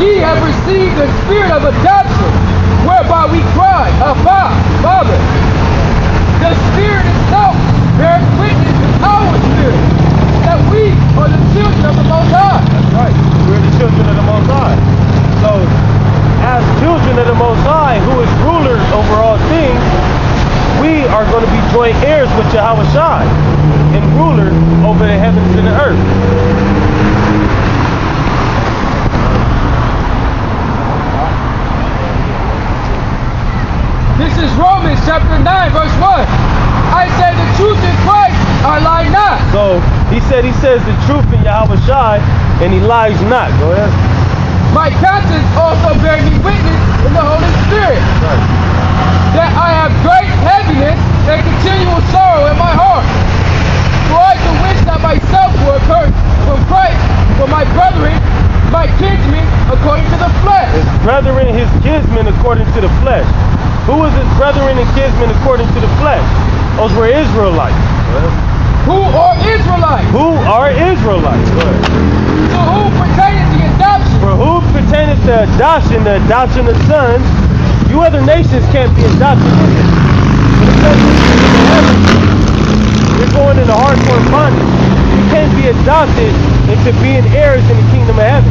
ye have received the spirit of adoption, whereby we cry, Abba, Father. The Spirit itself bears witness with our spirit that we are the children of the Most High. That's right. We're the children of the Most High. So, as children of the Most High, who is ruler over all things, we are going to be joint heirs with Yahweh Shai and ruler over the heavens and the earth. This is Romans chapter 9, verse 1. I say the truth in Christ, I lie not. So, he says the truth in Yahweh Shai, and he lies not. Go ahead. My conscience also bears me witness in the Holy Spirit, Right. that I have great heaviness and continual sorrow in my heart. For I do wish that myself were accursed from Christ for my brethren, my kinsmen, according to the flesh. His brethren, his kinsmen, according to the flesh. Who was his brethren and kinsmen according to the flesh? Those were Israelites. Who are Israelites? Who are Israelites? To whom pertaineth the adoption? For who pertaineth the adoption of sons, you other nations can't be adopted in it. But because you're going into hardcore bondage, you can't be adopted into being heirs in the kingdom of heaven.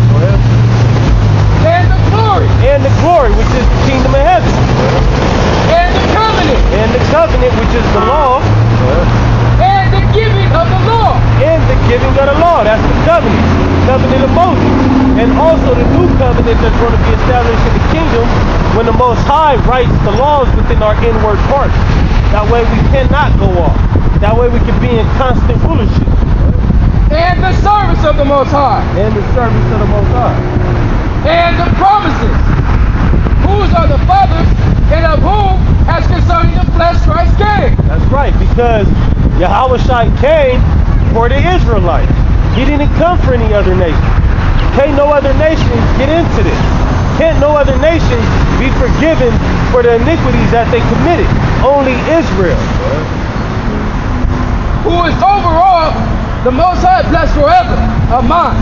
And the glory. And the glory, which is the kingdom of heaven. And the covenant. And the covenant, which is the law. And the giving of the law. And the giving of the law. That's the covenant. Covenant of Moses. And also the new covenant that's going to be established in the kingdom when the Most High writes the laws within our inward parts. That way we cannot go off. That way we can be in constant rulership. And the service of the Most High. And the service of the Most High. And the promises, whose are the fathers, and of whom, as concerning the flesh, Christ came. That's right, because Yahweh Shai came for the Israelites. He didn't come for any other nation. Can't no other nation get into this. Can't no other nation be forgiven for the iniquities that they committed. Only Israel. Who is over all, the Most High blessed forever. Amen.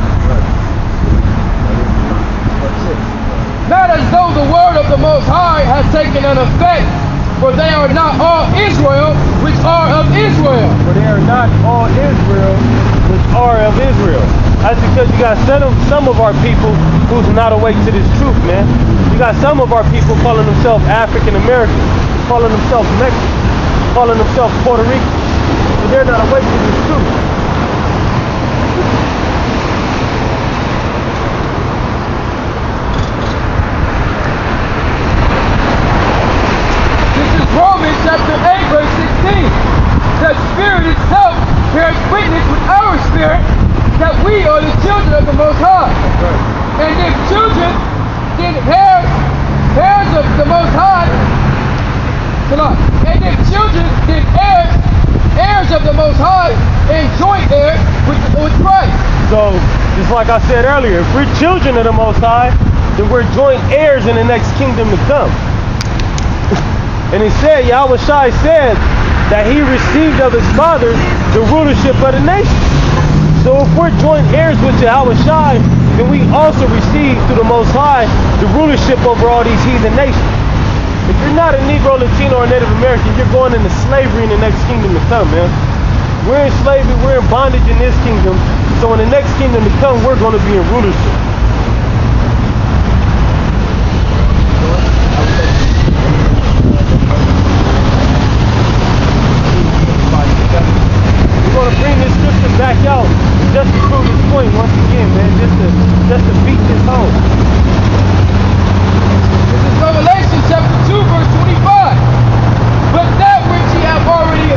Not as though the word of the Most High has taken an effect, for they are not all Israel which are of Israel. For they are not all Israel which are of Israel. That's because you got some of our people who's not awake to this truth, man. You got some of our people calling themselves African Americans, calling themselves Mexicans, calling themselves Puerto Rican. But they're not awake to this truth. Romans chapter 8, verse 16. The Spirit itself bears witness with our spirit that we are the children of the Most High. Right. And if children, then heirs of the Most High. And if children, then heirs of the Most High, and joint heirs with Christ. So, just like I said earlier, if we're children of the Most High, then we're joint heirs in the next kingdom to come. And it said, Yahweh Shai said that he received of his father the rulership of the nation. So if we're joint heirs with Yahweh Shai, then we also receive through the Most High the rulership over all these heathen nations. If you're not a Negro, Latino, or Native American, you're going into slavery in the next kingdom to come, man. We're in slavery, we're in bondage in this kingdom. So in the next kingdom to come, we're going to be in rulership. We're going to bring this scripture back out just to prove this point once again, man, just to beat this home. This is Revelation chapter 2, verse 25. But that which ye have already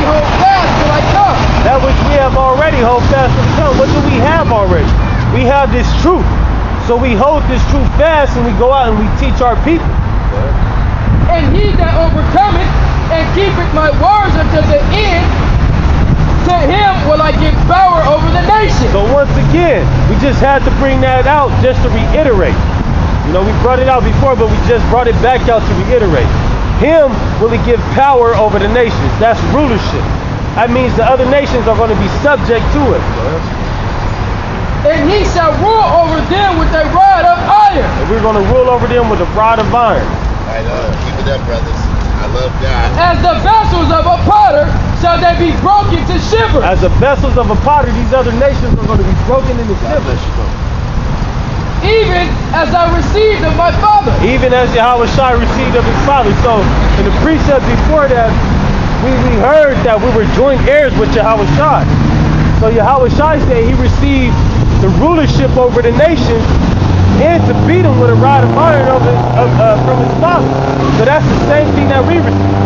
hold fast till I come. That which we have already hold fast till I come. What do we have already? We have this truth. So we hold this truth fast and we go out and we teach our people. And he that overcometh and keepeth my words until the end, to him will I give power over the nation. So once again, we just had to bring that out just to reiterate. You know, we brought it out before, but we just brought it back out to reiterate. Him will he give power over the nations. That's rulership. That means the other nations are going to be subject to it. And he shall rule over them with a rod of iron. And we're going to rule over them with a rod of iron. Right on. Keep it up, brothers. I love God. As the vessels of a potter shall they be broken to shivers. As the vessels of a potter, these other nations are going to be broken into shivers. Even as I received of my father. Even as Yahweh Shai received of his father. So in the precept before that, we heard that we were joint heirs with Yahweh Shai. So Yahweh Shai said he received the rulership over the nations and to beat him with a rod of iron from his father. So that's the same thing that we received.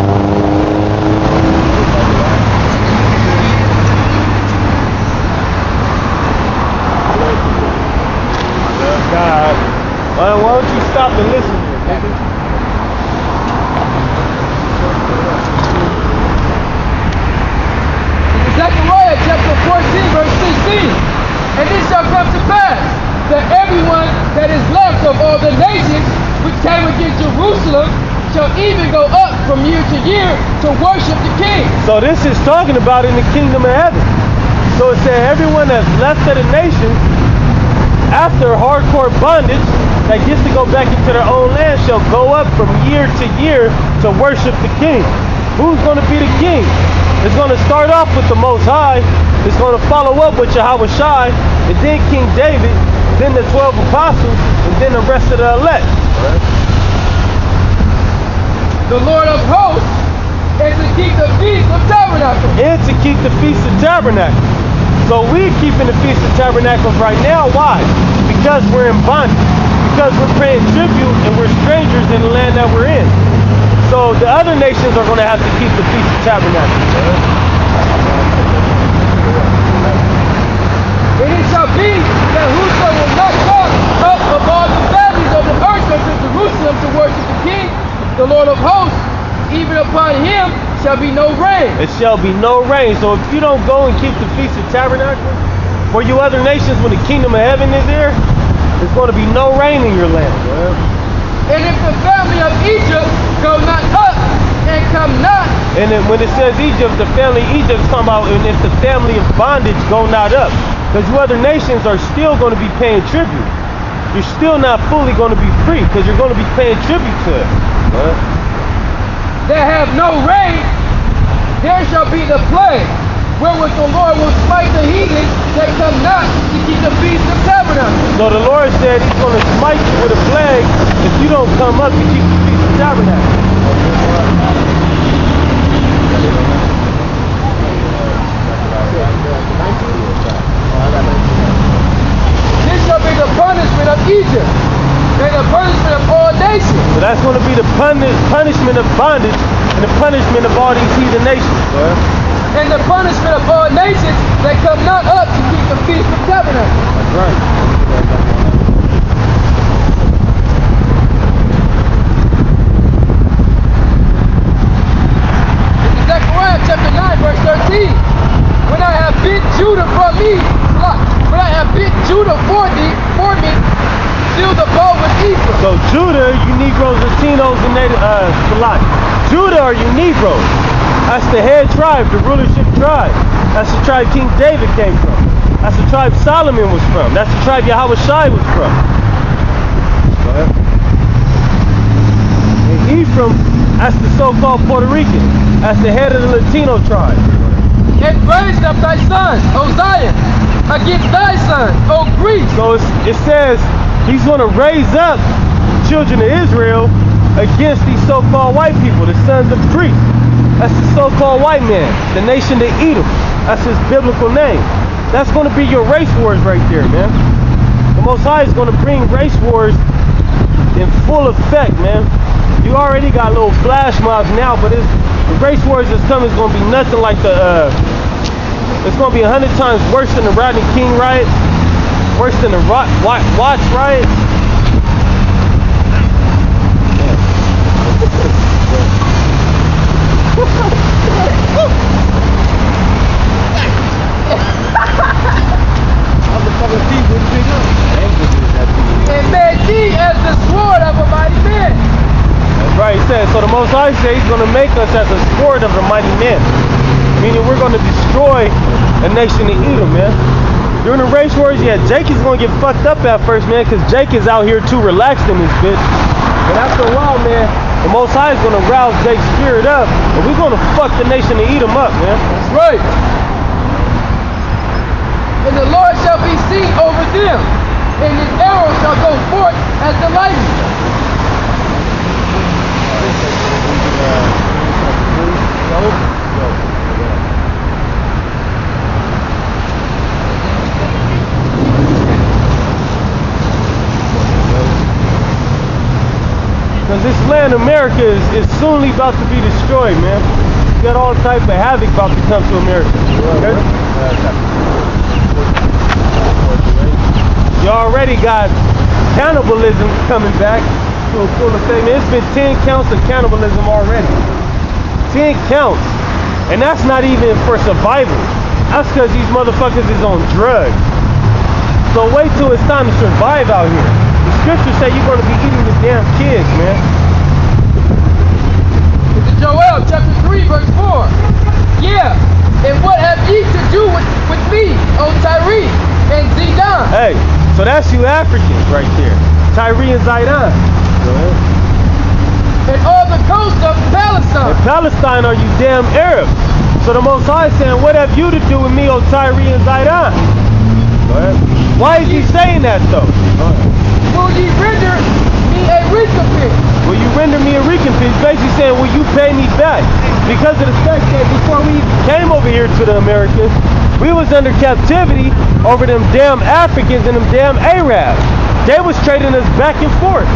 God. Why don't you stop and listen here, nigga? Zechariah chapter 14 verse 16. And it shall come to pass that everyone that is left of all the nations which came against Jerusalem shall even go up from year to year to worship the King. So this is talking about in the kingdom of heaven. So it said everyone that's left of the nations after hardcore bondage that gets to go back into their own land shall go up from year to year to worship the King. Who's going to be the king? It's going to start off with the Most High. It's going to follow up with Yahweh Shai, and then King David, then the 12 apostles, and then the rest of the elect. The Lord of hosts, and to keep the feast of tabernacles. And to keep the feast of tabernacles. So we're keeping the feast of tabernacles right now. Why? Because we're in bondage. Because we're paying tribute and we're strangers in the land that we're in. So the other nations are going to have to keep the feast of tabernacles. And it shall be that whoso will not come up of all the families of the earth unto Jerusalem to worship the King, the Lord of hosts, even upon him shall be no rain. It shall be no rain. So if you don't go and keep the feast of tabernacles, for you other nations, when the kingdom of heaven is there, there's going to be no rain in your land. And if the family of Egypt go not up and come not. And then when it says Egypt, the family of Egypt is talking about, and if the family of bondage go not up. Because you other nations are still going to be paying tribute. You're still not fully going to be free because you're going to be paying tribute to it. That have no rain, there shall be the plague, wherewith the Lord will smite the heathens that come not to keep the feast of tabernacles. So the Lord said he's going to smite you with a plague if you don't come up to keep the feast of tabernacles. This shall be the punishment of Egypt, and the punishment of all nations. So that's going to be the punishment of bondage and the punishment of all these heathen nations. And the punishment of all nations that come not up to keep the feast of tabernacles. That's right. This is Zechariah chapter 9 verse 13. When I have bid Judah from me, when I have bid Judah for me, fill the bowl with Ephraim. So Judah, you Negroes, Latinos, and native Judah are you Negroes. That's the head tribe, the rulership tribe. That's the tribe King David came from. That's the tribe Solomon was from. That's the tribe Yahweh Shai was from. And Ephraim, that's the so-called Puerto Rican. That's the head of the Latino tribe. And raised up thy sons, O Zion, against thy sons, O Greece. So it says he's going to raise up the children of Israel against these so-called white people, the sons of Greece. That's the so-called white man, the nation of Edom. That's his biblical name. That's going to be your race wars right there, man. The Most High is going to bring race wars in full effect, man. You already got little flash mobs now, but the race wars that's coming is going to be nothing like it's going to be 100 times worse than the Rodney King riot, worse than the Watts riot. And made thee as the sword of a mighty man. That's right, he said. So the Most High says he's going to make us as a sword of a mighty man. Meaning we're going to destroy the nation of Edom, man. During the race wars, yeah, Jake is going to get fucked up at first, man, because Jake is out here too relaxed in this bitch. But after a while, man, the Most High is going to rouse Jake's spirit up, and we're going to fuck the nation and eat him up, man. That's right. And the Lord shall be seen over them, and his arrow shall go forth as the lightning. Because this land, America, is soonly about to be destroyed, man. You got all type of havoc about to come to America. Okay? You already got cannibalism coming back to a full effect. It's been 10 counts of cannibalism already. 10 counts. And that's not even for survival. That's because these motherfuckers is on drugs. So wait till it's time to survive out here. The scriptures say you're going to be eating the damn kids, man. It's in Joel chapter 3 verse 4. Yeah, and what have ye to do with me, O Tyre and Zidon? Hey, so that's you Africans right there. Tyre and Zidon. And all the coast of Palestine. In Palestine are you damn Arabs. So the Most High is saying, what have you to do with me, O Tyre and Zidon? Why is he saying that though? Will ye render me a recompense? Will you render me a recompense? Basically saying, will you pay me back? Because of the fact that before we came over here to the Americas, we was under captivity over them damn Africans and them damn Arabs. They was trading us back and forth.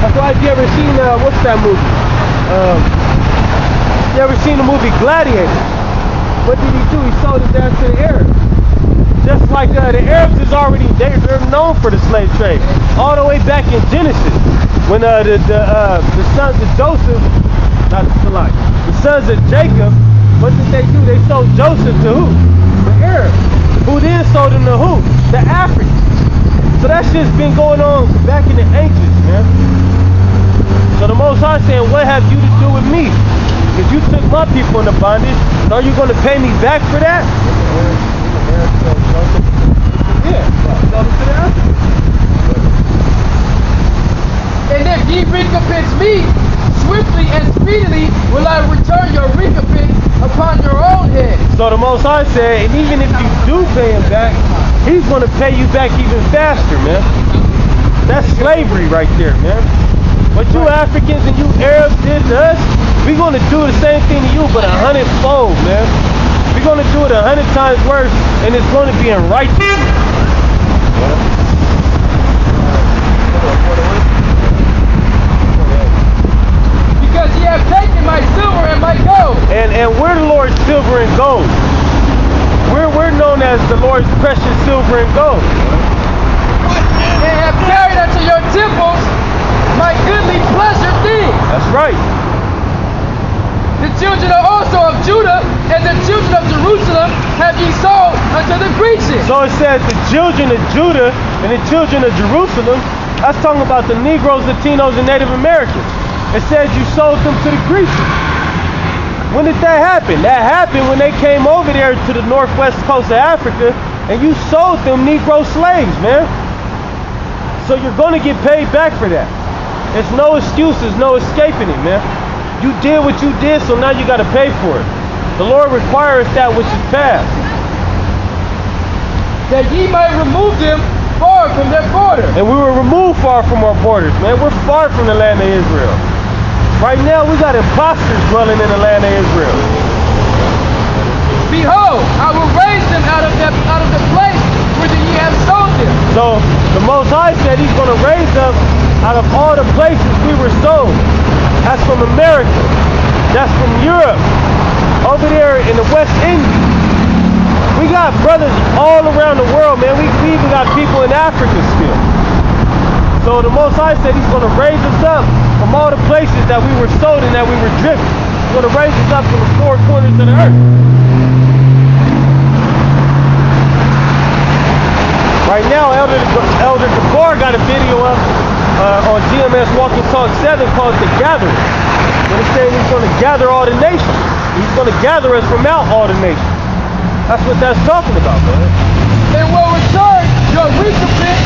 That's why, you ever seen, what's that movie? You ever seen the movie Gladiator? What did he do? He sold his ass to the Arabs. Just like the Arabs is already, they're known for the slave trade. All the way back in Genesis, when the sons of Joseph, not the sons of Jacob, what did they do? They sold Joseph to who? The Arabs. Who then sold him to who? The Africans. So that shit's been going on back in the ancients, man. So the Most High saying, what have you to do with me? Because you took my people into bondage, and are you going to pay me back for that? Yeah. And if ye recompense me, swiftly and speedily will I return your recompense upon your own head. So the Most High said, and even if you do pay him back, he's going to pay you back even faster, man. That's slavery right there, man. What you Africans and you Arabs did to us, we're going to do the same thing to you, but 100-fold, man. We're going to do it 100 times worse, and it's going to be in righteousness. Because ye have taken my silver and my gold. And we're the Lord's silver and gold. We're known as the Lord's precious silver and gold. And have carried unto your temples my goodly pleasure things. That's right. The children also of Judah and the children of Jerusalem have ye sold unto the Grecians. So it says the children of Judah and the children of Jerusalem, that's talking about the Negroes, Latinos, and Native Americans. It says you sold them to the Grecians. When did that happen? That happened when they came over there to the northwest coast of Africa and you sold them Negro slaves, man. So you're going to get paid back for that. There's no excuses, no escaping it, man. You did what you did, so now you got to pay for it. The Lord requires that which is past. That ye might remove them far from their borders. And we were removed far from our borders, man. We're far from the land of Israel. Right now, we got imposters dwelling in the land of Israel. Behold, I will raise them out of the place whither ye have sold them. So the Most High said he's going to raise up out of all the places we were sold. That's from America. That's from Europe. Over there in the West Indies. We got brothers all around the world, man. We even got people in Africa still. So the Most High said he's going to raise us up from all the places that we were sold and that we were driven. He's going to raise us up from the four corners of the earth. Right now, Elder Gabar got a video up on GMS Walking Talk 7 called The Gathering. And it's saying he's going to gather all the nations. He's going to gather us from out all the nations. That's what that's talking about, man. and will return your recompense